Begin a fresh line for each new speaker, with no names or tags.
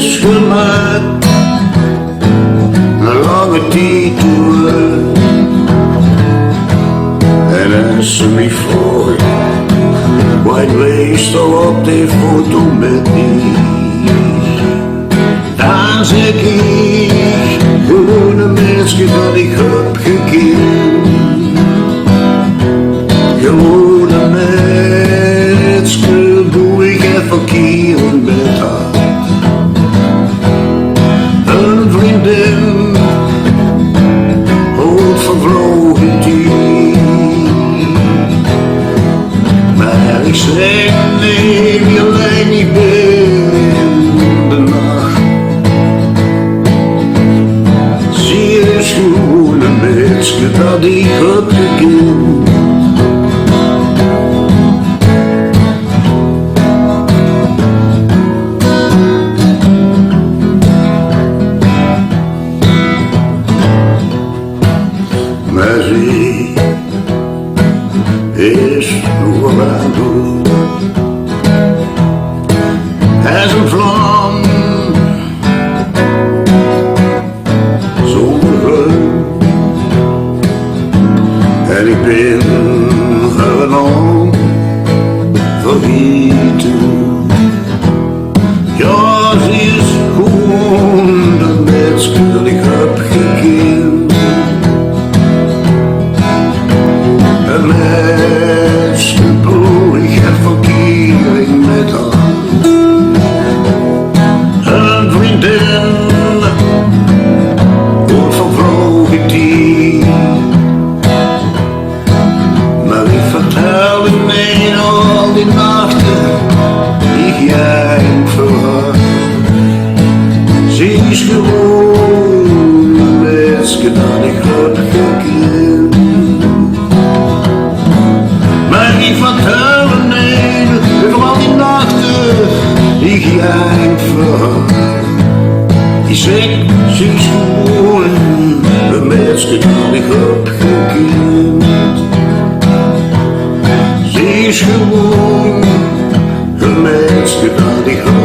is gemaakt, een lange titel. En als ze me vraagt, wat wees al op die foto met die? Dan zeg ik, gewoon een Meidske dat ik heb gekend. Gewoon een Meidske, doe ik even keren met haar. Een vriendin, hoort vervlogen die. Maar ik zeg nee, wie alleen niet ben de nacht. Zie is gewoen een Meidske dat ik heb gekend. Maar zie is nog aan doen. Hij is een vlam zonder vreugd. En ik ben gewoon vergeten. Ja, ze is gewoon de Meidske dat ik heb gekend. Een Meidske, broer, ik heb verkering met haar. Een vriendin, wordt vervlogen die. Maar ik vertel hem niet al die nachten, die jij voor haar. Ze is gewoon een Meidske dat ik heb gekend. Maar ik vertel hem niet over al die nachten, die jij voor haar. Ik zeg, ze is gewoon een Meidske dat ik heb gekend. Ze is gewoon een Meidske dat ik heb